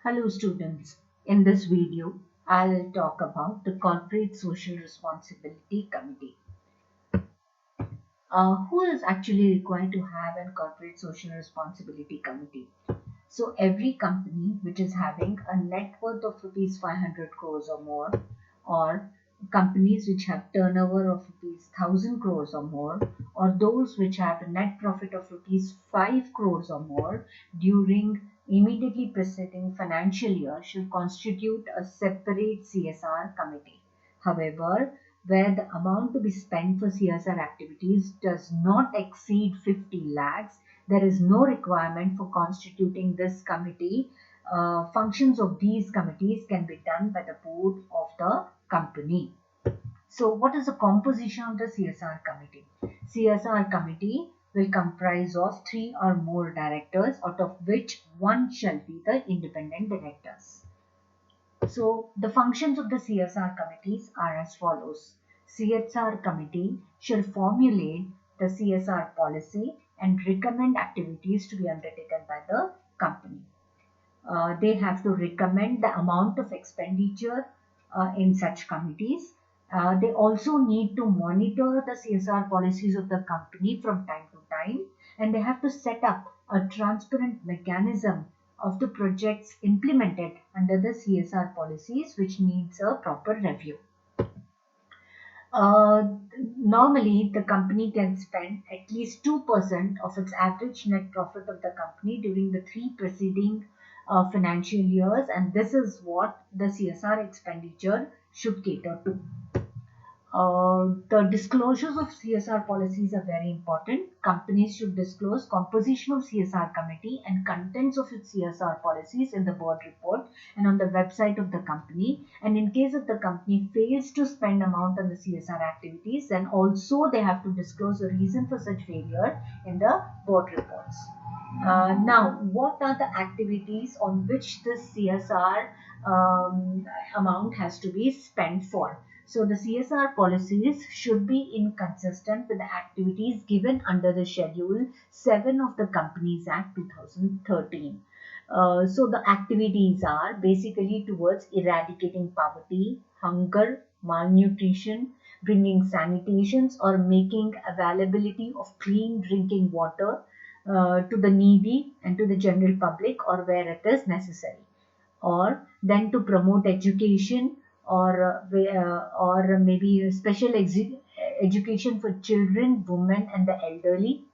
Hello students, in this video I'll talk about the Corporate Social Responsibility Committee. Who is actually required to have a Corporate Social Responsibility Committee? So every company which is having a net worth of rupees 500 crores or more, or companies which have turnover of rupees 1000 crores or more, or those which have a net profit of rupees 5 crores or more during immediately preceding financial year should constitute a separate CSR committee. However, where the amount to be spent for CSR activities does not exceed 50 lakhs, there is no requirement for constituting this committee. Functions of these committees can be done by the board of the company. So, what is the composition of the CSR committee? CSR committee will comprise of three or more directors, out of which one shall be the independent directors. So, the functions of the CSR committees are as follows. CSR committee shall formulate the CSR policy and recommend activities to be undertaken by the company. They have to recommend the amount of expenditure in such committees. They also need to monitor the CSR policies of the company from time to time, and they have to set up a transparent mechanism of the projects implemented under the CSR policies, which needs a proper review. Uh, Normally, the company can spend at least 2% of its average net profit of the company during the three preceding financial years, and this is what the CSR expenditure should cater to. The disclosures of CSR policies are very important. Companies should disclose composition of CSR committee and contents of its CSR policies in the board report and on the website of the company. And in case if the company fails to spend amount on the CSR activities, then also they have to disclose the reason for such failure in the board reports. Now, what are the activities on which this CSR amount has to be spent for? So, the CSR policies should be inconsistent with the activities given under the Schedule 7 of the Companies Act 2013. So, the activities are basically towards eradicating poverty, hunger, malnutrition, bringing sanitations or making availability of clean drinking water to the needy and to the general public or where it is necessary, or then to promote education or maybe special education for children, women and the elderly.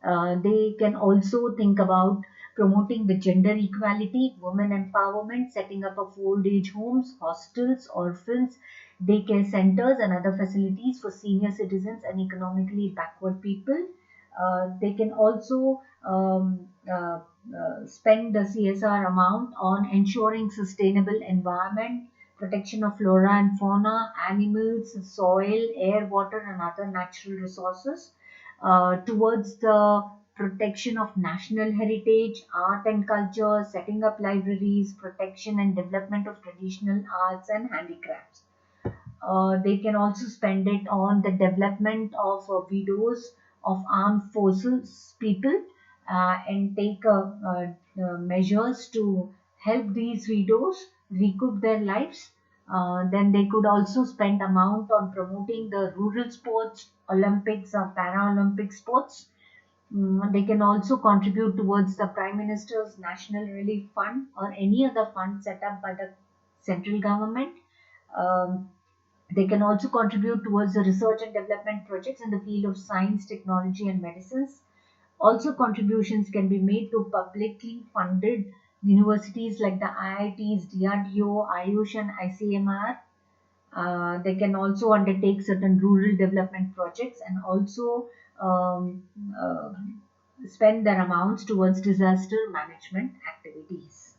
They can also think about promoting the gender equality, women empowerment, setting up of old age homes, hostels, orphans, daycare centers, and other facilities for senior citizens and economically backward people. They can also spend the CSR amount on ensuring sustainable environment, protection of flora and fauna, animals, soil, air, water, and other natural resources, towards the protection of national heritage, art and culture, setting up libraries, protection and development of traditional arts and handicrafts. They can also spend it on the development of widows of armed forces people, and take measures to help these widows recoup their lives. Then they could also spend amount on promoting the rural sports, Olympics or Paralympic sports. They can also contribute towards the Prime Minister's National Relief Fund or any other fund set up by the central government. Um, they can also contribute towards the research and development projects in the field of science, technology, and medicines. Also, contributions can be made to publicly funded universities like the IITs, DRDO, Ayush, and ICMR. They can also undertake certain rural development projects and also um, uh, spend their amounts towards disaster management activities.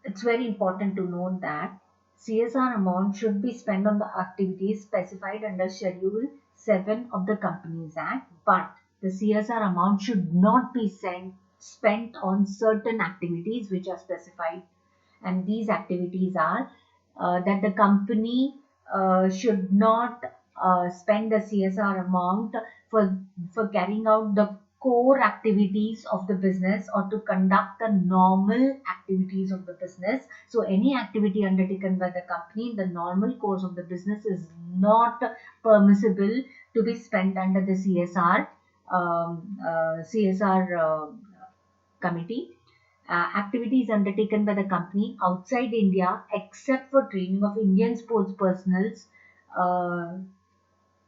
It's very important to note that CSR amount should be spent on the activities specified under Schedule 7 of the Companies Act, but the CSR amount should not be spent on certain activities which are specified. And these activities are that the company should not spend the CSR amount for, for carrying out the core activities of the business or to conduct the normal activities of the business. So any activity undertaken by the company in the normal course of the business is not permissible to be spent under the CSR committee. Activities undertaken by the company outside India, except for training of Indian sports personnels, uh,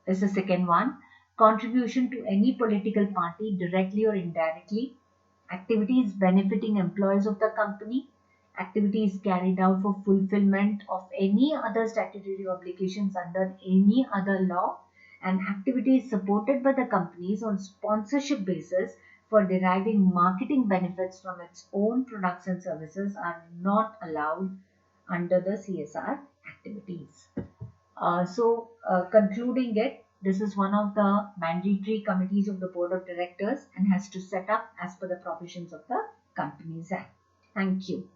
is the second one. Contribution to any political party directly or indirectly. Activities benefiting employees of the company. Activities carried out for fulfillment of any other statutory obligations under any other law. And activities supported by the companies on sponsorship basis for deriving marketing benefits from its own products and services are not allowed under the CSR activities. Concluding it, this is one of the mandatory committees of the board of directors and has to set up as per the provisions of the Companies Act. Thank you.